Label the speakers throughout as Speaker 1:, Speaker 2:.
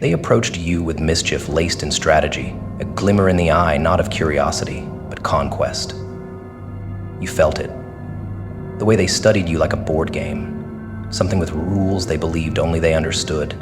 Speaker 1: They approached you with mischief laced in strategy, a glimmer in the eye not of curiosity, but conquest. You felt it. The way they studied you like a board game, something with rules they believed only they understood.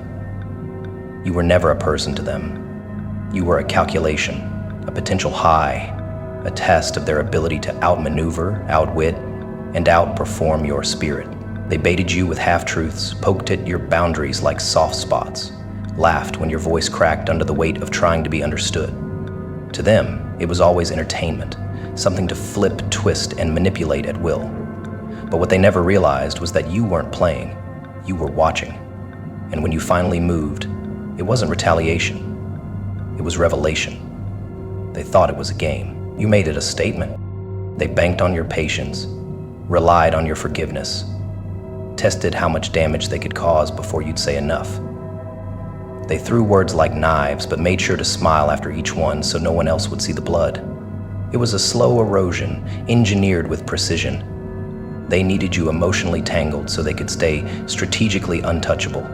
Speaker 1: You were never a person to them. You were a calculation, a potential high, a test of their ability to outmaneuver, outwit, and outperform your spirit. They baited you with half-truths, poked at your boundaries like soft spots, laughed when your voice cracked under the weight of trying to be understood. To them, it was always entertainment, something to flip, twist, and manipulate at will. But what they never realized was that you weren't playing, you were watching. And when you finally moved, it wasn't retaliation, it was revelation. They thought it was a game. You made it a statement. They banked on your patience, relied on your forgiveness, tested how much damage they could cause before you'd say enough. They threw words like knives, but made sure to smile after each one so no one else would see the blood. It was a slow erosion, engineered with precision. They needed you emotionally tangled so they could stay strategically untouchable,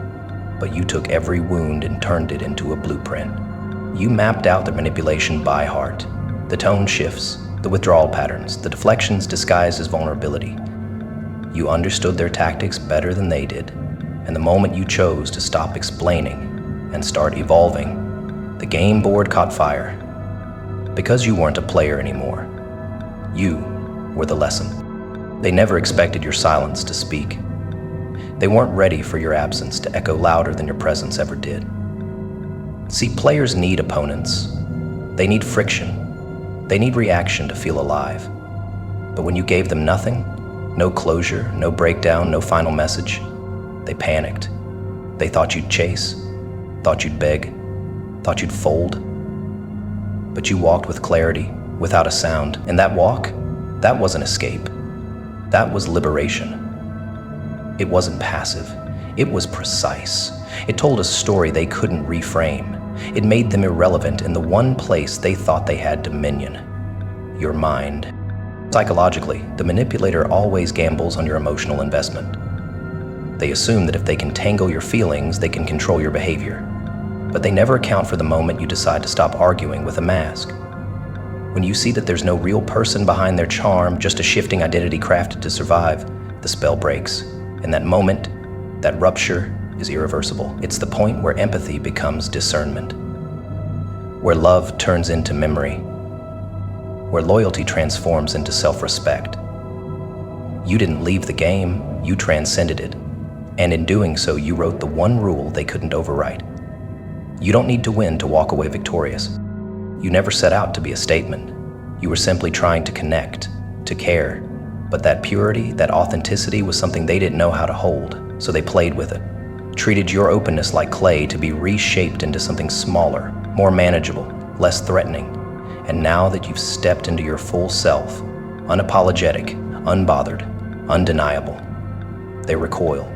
Speaker 1: but you took every wound and turned it into a blueprint. You mapped out their manipulation by heart. The tone shifts, the withdrawal patterns, the deflections disguised as vulnerability. You understood their tactics better than they did, and the moment you chose to stop explaining and start evolving, the game board caught fire. Because you weren't a player anymore, you were the lesson. They never expected your silence to speak. They weren't ready for your absence to echo louder than your presence ever did. See, players need opponents. They need friction. They need reaction to feel alive. But when you gave them nothing, no closure, no breakdown, no final message, they panicked. They thought you'd chase, thought you'd beg, thought you'd fold. But you walked with clarity, without a sound. And that walk, that wasn't escape. That was liberation. It wasn't passive. It was precise. It told a story they couldn't reframe. It made them irrelevant in the one place they thought they had dominion: your mind. Psychologically, the manipulator always gambles on your emotional investment. They assume that if they can tangle your feelings, they can control your behavior. But they never account for the moment you decide to stop arguing with a mask. When you see that there's no real person behind their charm, just a shifting identity crafted to survive, the spell breaks. In that moment, that rupture is irreversible. It's the point where empathy becomes discernment, where love turns into memory, where loyalty transforms into self-respect. You didn't leave the game, you transcended it. And in doing so, you wrote the one rule they couldn't overwrite. You don't need to win to walk away victorious. You never set out to be a statement. You were simply trying to connect, to care. But that purity, that authenticity was something they didn't know how to hold, so they played with it. Treated your openness like clay to be reshaped into something smaller, more manageable, less threatening. And now that you've stepped into your full self, unapologetic, unbothered, undeniable, they recoil.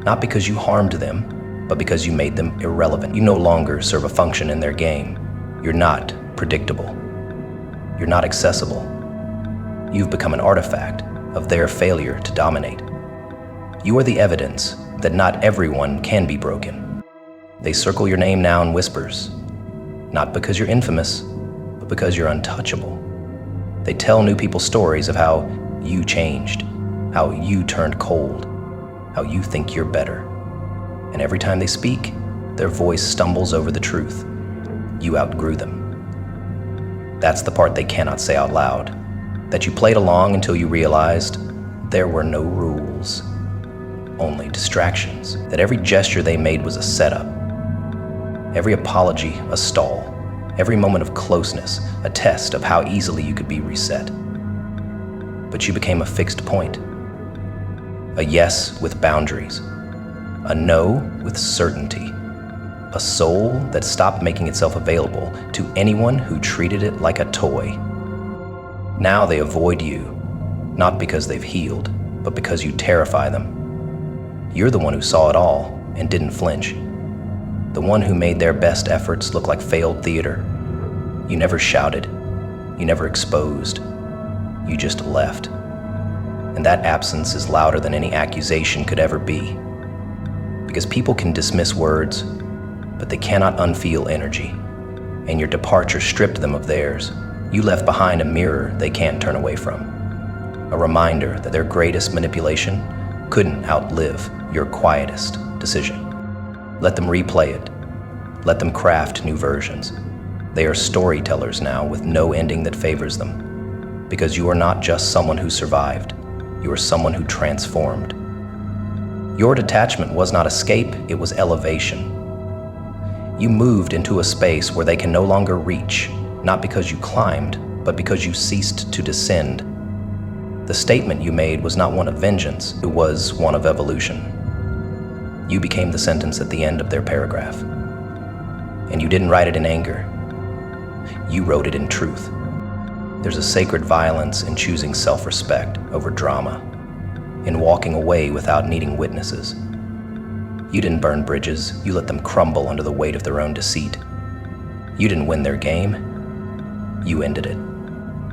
Speaker 1: Not because you harmed them, but because you made them irrelevant. You no longer serve a function in their game. You're not predictable. You're not accessible. You've become an artifact of their failure to dominate. You are the evidence that not everyone can be broken. They circle your name now in whispers, not because you're infamous, but because you're untouchable. They tell new people stories of how you changed, how you turned cold, how you think you're better. And every time they speak, their voice stumbles over the truth. You outgrew them. That's the part they cannot say out loud, that you played along until you realized there were no rules, only distractions, that every gesture they made was a setup, every apology a stall, every moment of closeness a test of how easily you could be reset. But you became a fixed point, a yes with boundaries, a no with certainty, a soul that stopped making itself available to anyone who treated it like a toy. Now they avoid you, not because they've healed, but because you terrify them. You're the one who saw it all and didn't flinch, the one who made their best efforts look like failed theater. You never shouted, you never exposed, you just left. And that absence is louder than any accusation could ever be. Because people can dismiss words, but they cannot unfeel energy, and your departure stripped them of theirs. You left behind a mirror they can't turn away from, a reminder that their greatest manipulation couldn't outlive your quietest decision. Let them replay it. Let them craft new versions. They are storytellers now with no ending that favors them, because you are not just someone who survived, you are someone who transformed. Your detachment was not escape, it was elevation. You moved into a space where they can no longer reach, not because you climbed, but because you ceased to descend. The statement you made was not one of vengeance, it was one of evolution. You became the sentence at the end of their paragraph. And you didn't write it in anger. You wrote it in truth. There's a sacred violence in choosing self-respect over drama, in walking away without needing witnesses. You didn't burn bridges, you let them crumble under the weight of their own deceit. You didn't win their game, you ended it.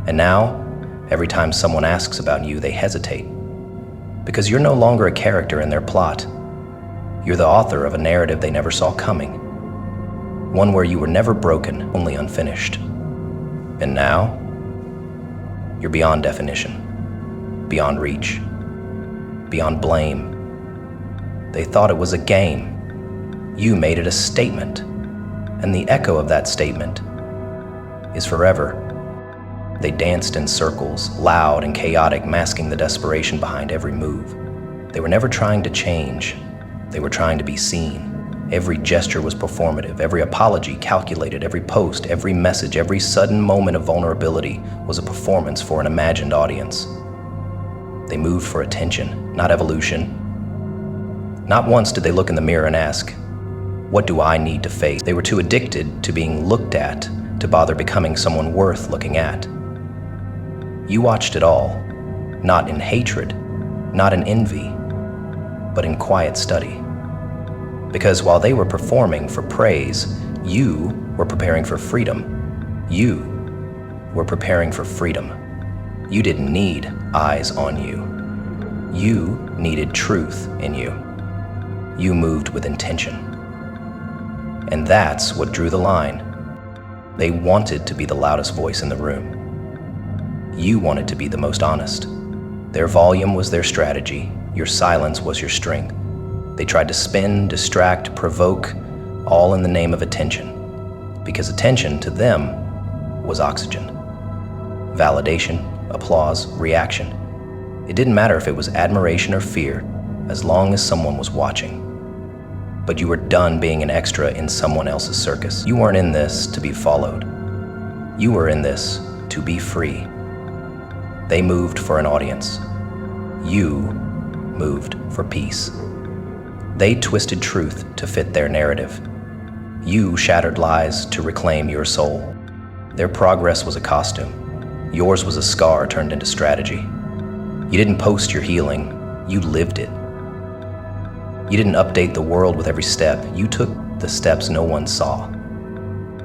Speaker 1: And now, every time someone asks about you, they hesitate. Because you're no longer a character in their plot. You're the author of a narrative they never saw coming. One where you were never broken, only unfinished. And now, you're beyond definition, beyond reach, beyond blame. They thought it was a game. You made it a statement. And the echo of that statement is forever. They danced in circles, loud and chaotic, masking the desperation behind every move. They were never trying to change. They were trying to be seen. Every gesture was performative, every apology calculated, every post, every message, every sudden moment of vulnerability was a performance for an imagined audience. They moved for attention, not evolution. Not once did they look in the mirror and ask, "What do I need to face?" They were too addicted to being looked at to bother becoming someone worth looking at. You watched it all, not in hatred, not in envy, but in quiet study. Because while they were performing for praise, you were preparing for freedom. You were preparing for freedom. You didn't need eyes on you. You needed truth in you. You moved with intention. And that's what drew the line. They wanted to be the loudest voice in the room. You wanted to be the most honest. Their volume was their strategy. Your silence was your strength. They tried to spin, distract, provoke, all in the name of attention. Because attention to them was oxygen. Validation, applause, reaction. It didn't matter if it was admiration or fear, as long as someone was watching. But you were done being an extra in someone else's circus. You weren't in this to be followed. You were in this to be free. They moved for an audience. You moved for peace. They twisted truth to fit their narrative. You shattered lies to reclaim your soul. Their progress was a costume. Yours was a scar turned into strategy. You didn't post your healing, you lived it. You didn't update the world with every step. You took the steps no one saw.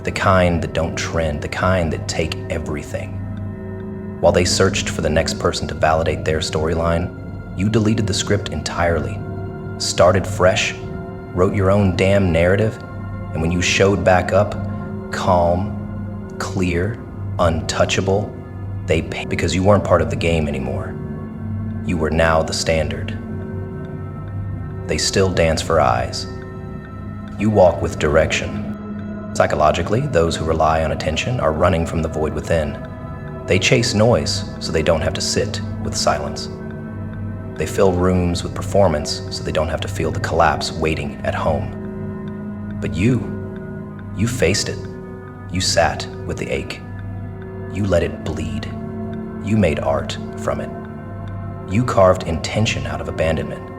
Speaker 1: The kind that don't trend, the kind that take everything. While they searched for the next person to validate their storyline, you deleted the script entirely, started fresh, wrote your own damn narrative, and when you showed back up, calm, clear, untouchable, they paid because you weren't part of the game anymore. You were now the standard. They still dance for eyes. You walk with direction. Psychologically, those who rely on attention are running from the void within. They chase noise so they don't have to sit with silence. They fill rooms with performance so they don't have to feel the collapse waiting at home. But you faced it. You sat with the ache. You let it bleed. You made art from it. You carved intention out of abandonment.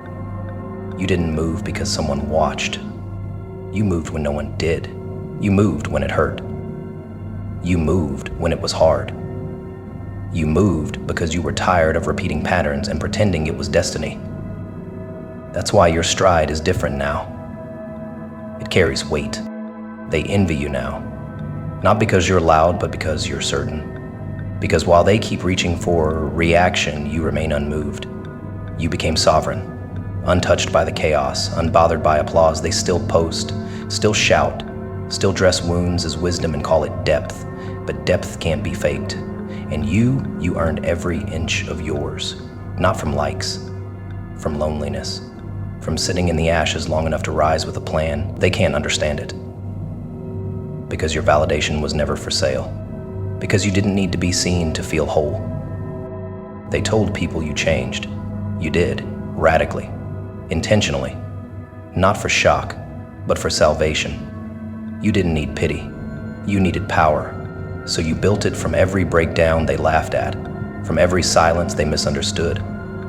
Speaker 1: You didn't move because someone watched. You moved when no one did. You moved when it hurt. You moved when it was hard. You moved because you were tired of repeating patterns and pretending it was destiny. That's why your stride is different now. It carries weight. They envy you now. Not because you're loud, but because you're certain. Because while they keep reaching for reaction, you remain unmoved. You became sovereign. Untouched by the chaos, unbothered by applause, they still post, still shout, still dress wounds as wisdom and call it depth. But depth can't be faked. And you earned every inch of yours. Not from likes, from loneliness, from sitting in the ashes long enough to rise with a plan. They can't understand it. Because your validation was never for sale. Because you didn't need to be seen to feel whole. They told people you changed. You did, radically, intentionally. Not for shock, but for salvation. You didn't need pity. You needed power. So you built it from every breakdown they laughed at, from every silence they misunderstood,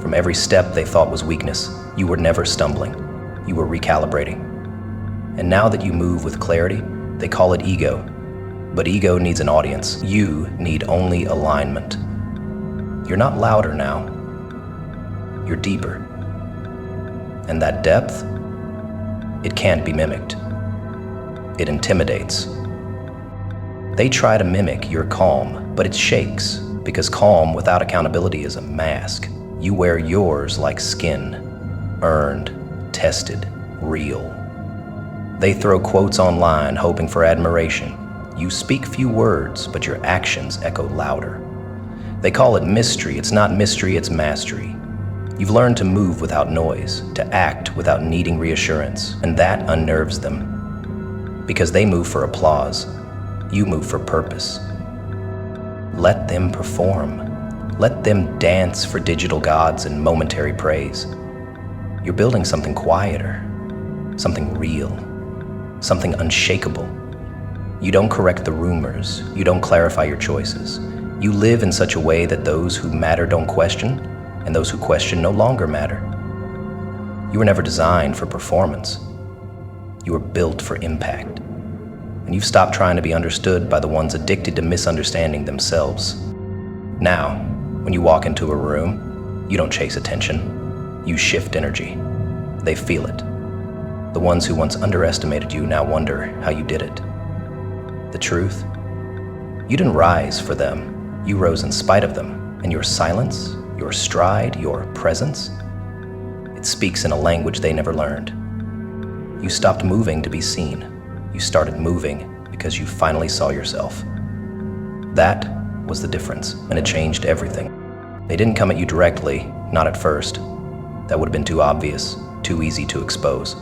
Speaker 1: from every step they thought was weakness. You were never stumbling. You were recalibrating. And now that you move with clarity, they call it ego. But ego needs an audience. You need only alignment. You're not louder now. You're deeper. And that depth, it can't be mimicked. It intimidates. They try to mimic your calm, but it shakes, because calm without accountability is a mask. You wear yours like skin, earned, tested, real. They throw quotes online hoping for admiration. You speak few words, but your actions echo louder. They call it mystery. It's not mystery, it's mastery. You've learned to move without noise, to act without needing reassurance, and that unnerves them. Because they move for applause. You move for purpose. Let them perform. Let them dance for digital gods and momentary praise. You're building something quieter, something real, something unshakable. You don't correct the rumors. You don't clarify your choices. You live in such a way that those who matter don't question, and those who question no longer matter. You were never designed for performance. You were built for impact. And you've stopped trying to be understood by the ones addicted to misunderstanding themselves. Now, when you walk into a room, you don't chase attention. You shift energy. They feel it. The ones who once underestimated you now wonder how you did it. The truth? You didn't rise for them. You rose in spite of them. And your silence, your stride, your presence, it speaks in a language they never learned. You stopped moving to be seen. You started moving because you finally saw yourself. That was the difference, and it changed everything. They didn't come at you directly, not at first. That would have been too obvious, too easy to expose.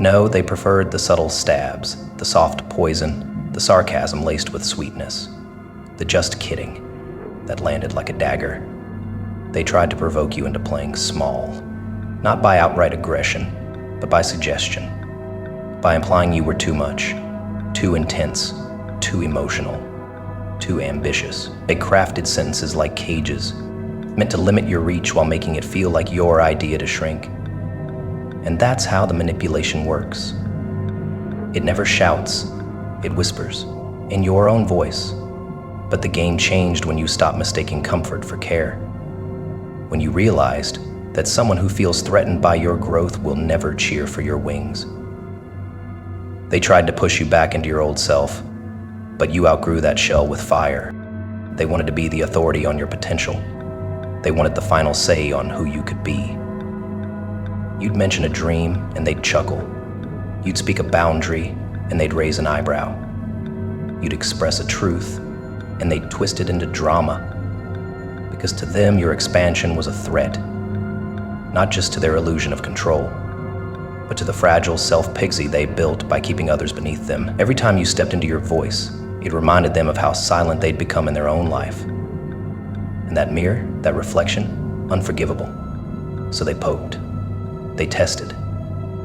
Speaker 1: No, they preferred the subtle stabs, the soft poison, the sarcasm laced with sweetness, the just kidding that landed like a dagger. They tried to provoke you into playing small, not by outright aggression, but by suggestion. By implying you were too much, too intense, too emotional, too ambitious. They crafted sentences like cages, meant to limit your reach while making it feel like your idea to shrink. And that's how the manipulation works. It never shouts, it whispers, in your own voice. But the game changed when you stopped mistaking comfort for care. When you realized that someone who feels threatened by your growth will never cheer for your wings. They tried to push you back into your old self, but you outgrew that shell with fire. They wanted to be the authority on your potential. They wanted the final say on who you could be. You'd mention a dream and they'd chuckle. You'd speak a boundary and they'd raise an eyebrow. You'd express a truth and they'd twist it into drama. Because to them, your expansion was a threat, not just to their illusion of control, but to the fragile self-pixie they built by keeping others beneath them. Every time you stepped into your voice, it reminded them of how silent they'd become in their own life. And that mirror, that reflection, unforgivable. So they poked. They tested.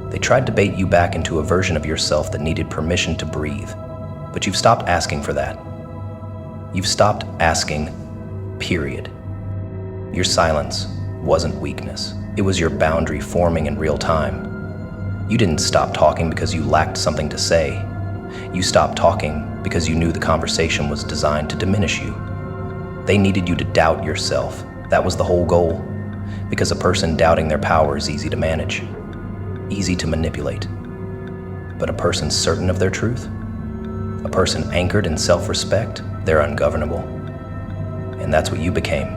Speaker 1: They tried to bait you back into a version of yourself that needed permission to breathe. But you've stopped asking for that. You've stopped asking, period. Your silence wasn't weakness. It was your boundary forming in real time. You didn't stop talking because you lacked something to say. You stopped talking because you knew the conversation was designed to diminish you. They needed you to doubt yourself. That was the whole goal. Because a person doubting their power is easy to manage, easy to manipulate. But a person certain of their truth, a person anchored in self-respect, they're ungovernable. And that's what you became.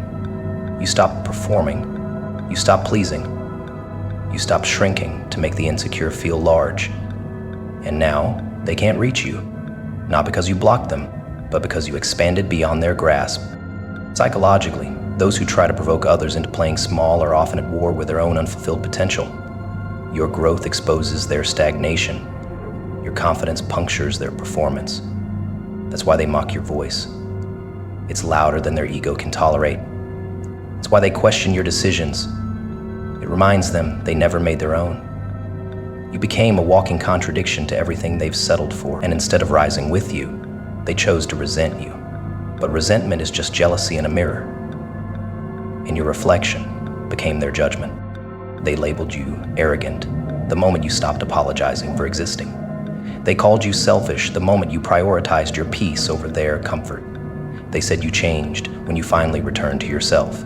Speaker 1: You stopped performing. You stopped pleasing. You stopped shrinking to make the insecure feel large. And now, they can't reach you. Not because you blocked them, but because you expanded beyond their grasp. Psychologically, those who try to provoke others into playing small are often at war with their own unfulfilled potential. Your growth exposes their stagnation. Your confidence punctures their performance. That's why they mock your voice. It's louder than their ego can tolerate. It's why they question your decisions. It reminds them they never made their own. You became a walking contradiction to everything they've settled for, and instead of rising with you, they chose to resent you. But resentment is just jealousy in a mirror. And your reflection became their judgment. They labeled you arrogant the moment you stopped apologizing for existing. They called you selfish the moment you prioritized your peace over their comfort. They said you changed when you finally returned to yourself.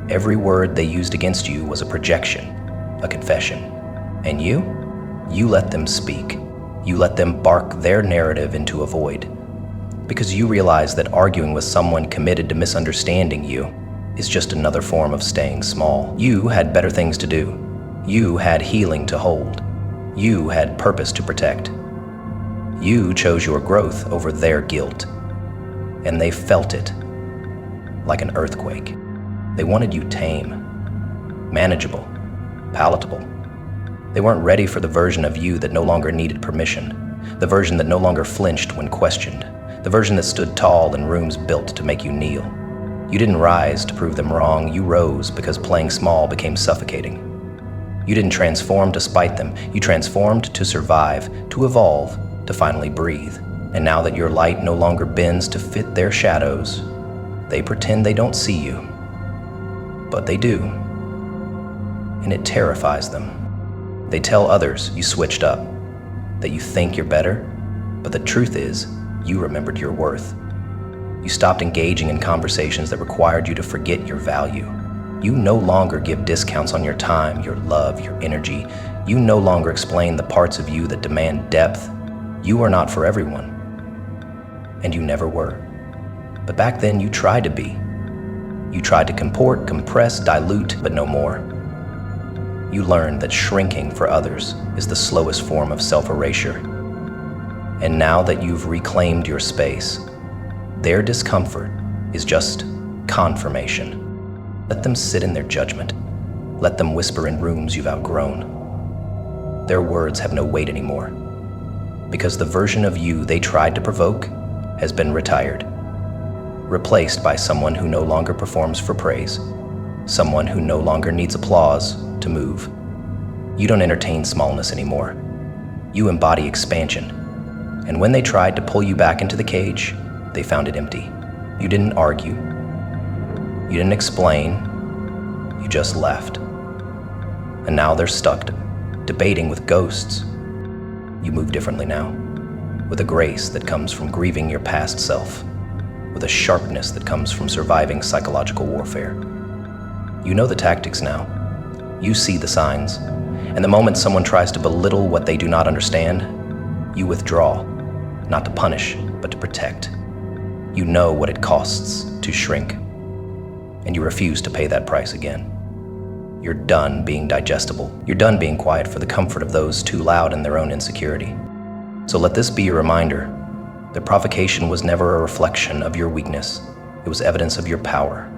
Speaker 1: Every word they used against you was a projection, a confession. And you let them speak. You let them bark their narrative into a void. Because you realized that arguing with someone committed to misunderstanding you is just another form of staying small. You had better things to do. You had healing to hold. You had purpose to protect. You chose your growth over their guilt. And they felt it like an earthquake. They wanted you tame, manageable, palatable. They weren't ready for the version of you that no longer needed permission, the version that no longer flinched when questioned, the version that stood tall in rooms built to make you kneel. You didn't rise to prove them wrong, you rose because playing small became suffocating. You didn't transform to spite them, you transformed to survive, to evolve, to finally breathe. And now that your light no longer bends to fit their shadows, they pretend they don't see you. But they do. And it terrifies them. They tell others you switched up, that you think you're better, but the truth is, you remembered your worth. You stopped engaging in conversations that required you to forget your value. You no longer give discounts on your time, your love, your energy. You no longer explain the parts of you that demand depth. You are not for everyone. And you never were. But back then you tried to be. You tried to comport, compress, dilute, but no more. You learned that shrinking for others is the slowest form of self-erasure. And now that you've reclaimed your space, their discomfort is just confirmation. Let them sit in their judgment. Let them whisper in rooms you've outgrown. Their words have no weight anymore, because the version of you they tried to provoke has been retired, replaced by someone who no longer performs for praise, someone who no longer needs applause to move. You don't entertain smallness anymore. You embody expansion. And when they tried to pull you back into the cage, they found it empty. You didn't argue. You didn't explain. You just left. And now they're stuck, debating with ghosts. You move differently now, with a grace that comes from grieving your past self, with a sharpness that comes from surviving psychological warfare. You know the tactics now. You see the signs. And the moment someone tries to belittle what they do not understand, you withdraw, not to punish, but to protect. You know what it costs to shrink, and you refuse to pay that price again. You're done being digestible. You're done being quiet for the comfort of those too loud in their own insecurity. So let this be a reminder that provocation was never a reflection of your weakness. It was evidence of your power.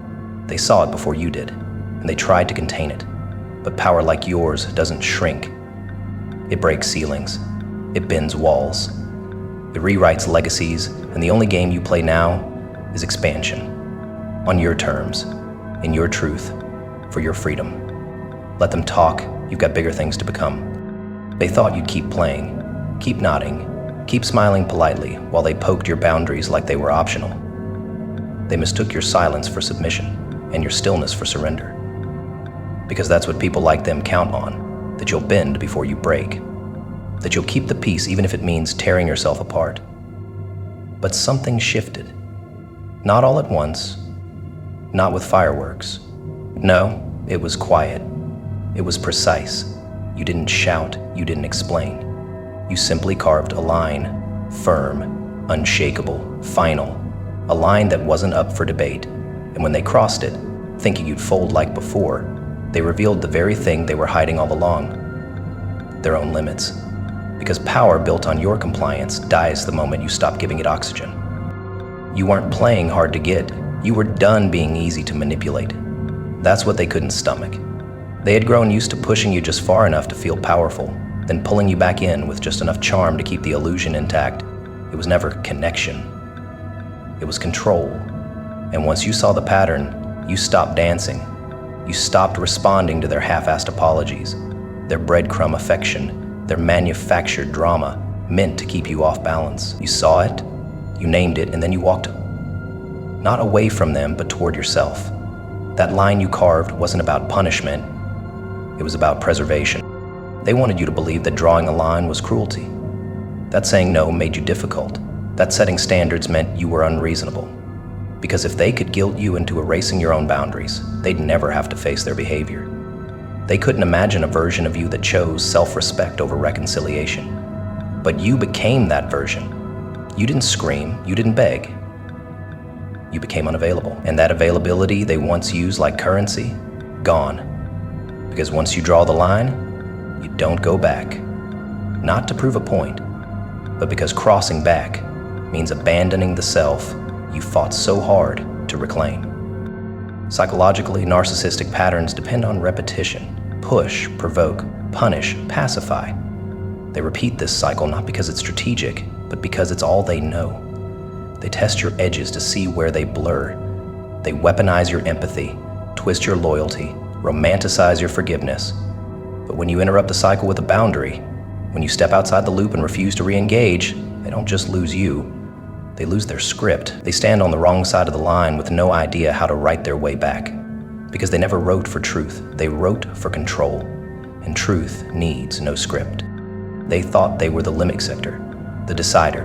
Speaker 1: They saw it before you did, and they tried to contain it. But power like yours doesn't shrink. It breaks ceilings. It bends walls. It rewrites legacies, and the only game you play now is expansion. On your terms, in your truth, for your freedom. Let them talk. You've got bigger things to become. They thought you'd keep playing, keep nodding, keep smiling politely while they poked your boundaries like they were optional. They mistook your silence for submission and your stillness for surrender. Because that's what people like them count on, that you'll bend before you break, that you'll keep the peace even if it means tearing yourself apart. But something shifted. Not all at once, not with fireworks. No, it was quiet. It was precise. You didn't shout, you didn't explain. You simply carved a line, firm, unshakable, final, a line that wasn't up for debate. And when they crossed it, thinking you'd fold like before, They revealed the very thing they were hiding all along, their own limits. Because power built on your compliance dies the moment you stop giving it oxygen. You weren't playing hard to get. You were done being easy to manipulate. That's what they couldn't stomach. They had grown used to pushing you just far enough to feel powerful, then pulling you back in with just enough charm to keep the illusion intact. It was never connection. It was control. And once you saw the pattern, you stopped dancing. You stopped responding to their half-assed apologies, their breadcrumb affection, their manufactured drama meant to keep you off balance. You saw it, you named it, and then you walked not away from them, but toward yourself. That line you carved wasn't about punishment, it was about preservation. They wanted you to believe that drawing a line was cruelty. That saying no made you difficult. That setting standards meant you were unreasonable. Because if they could guilt you into erasing your own boundaries, they'd never have to face their behavior. They couldn't imagine a version of you that chose self-respect over reconciliation. But you became that version. You didn't scream, you didn't beg. You became unavailable. And that availability they once used like currency, gone. Because once you draw the line, you don't go back. Not to prove a point, but because crossing back means abandoning the self you fought so hard to reclaim. Psychologically, narcissistic patterns depend on repetition. Push, provoke, punish, pacify. They repeat this cycle not because it's strategic, but because it's all they know. They test your edges to see where they blur. They weaponize your empathy, twist your loyalty, romanticize your forgiveness. But when you interrupt the cycle with a boundary, when you step outside the loop and refuse to re-engage, they don't just lose you, they lose their script. They stand on the wrong side of the line with no idea how to write their way back. Because they never wrote for truth, they wrote for control. And truth needs no script. They thought they were the limit sector, the decider,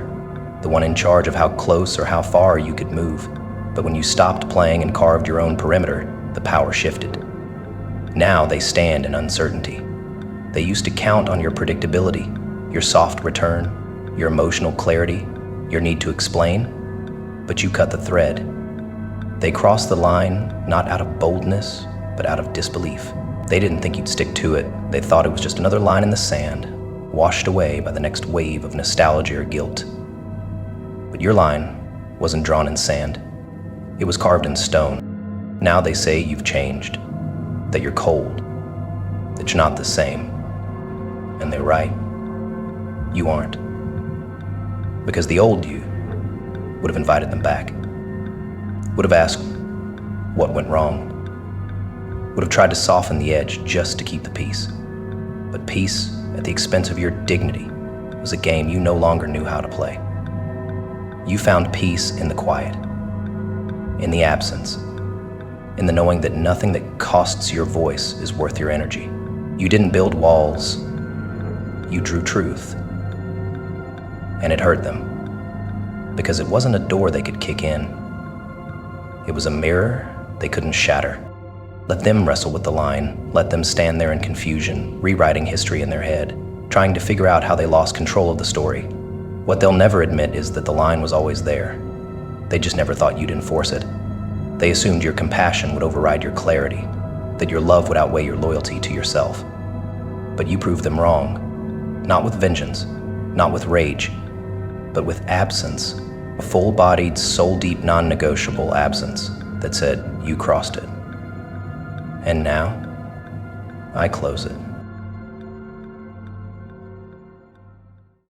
Speaker 1: the one in charge of how close or how far you could move. But when you stopped playing and carved your own perimeter, the power shifted. Now they stand in uncertainty. They used to count on your predictability, your soft return, your emotional clarity, your need to explain, but you cut the thread. They crossed the line not out of boldness, but out of disbelief. They didn't think you'd stick to it. They thought it was just another line in the sand, washed away by the next wave of nostalgia or guilt. But your line wasn't drawn in sand. It was carved in stone. Now they say you've changed, that you're cold, that you're not the same. And they're right. You aren't. Because the old you would have invited them back, would have asked what went wrong, would have tried to soften the edge just to keep the peace. But peace at the expense of your dignity was a game you no longer knew how to play. You found peace in the quiet, in the absence, in the knowing that nothing that costs your voice is worth your energy. You didn't build walls, you drew truth. And it hurt them, because it wasn't a door they could kick in. It was a mirror they couldn't shatter. Let them wrestle with the line, let them stand there in confusion, rewriting history in their head, trying to figure out how they lost control of the story. What they'll never admit is that the line was always there. They just never thought you'd enforce it. They assumed your compassion would override your clarity, that your love would outweigh your loyalty to yourself. But you proved them wrong, not with vengeance, not with rage, but with absence, a full-bodied, soul-deep, non-negotiable absence that said, you crossed it. And now, I close it.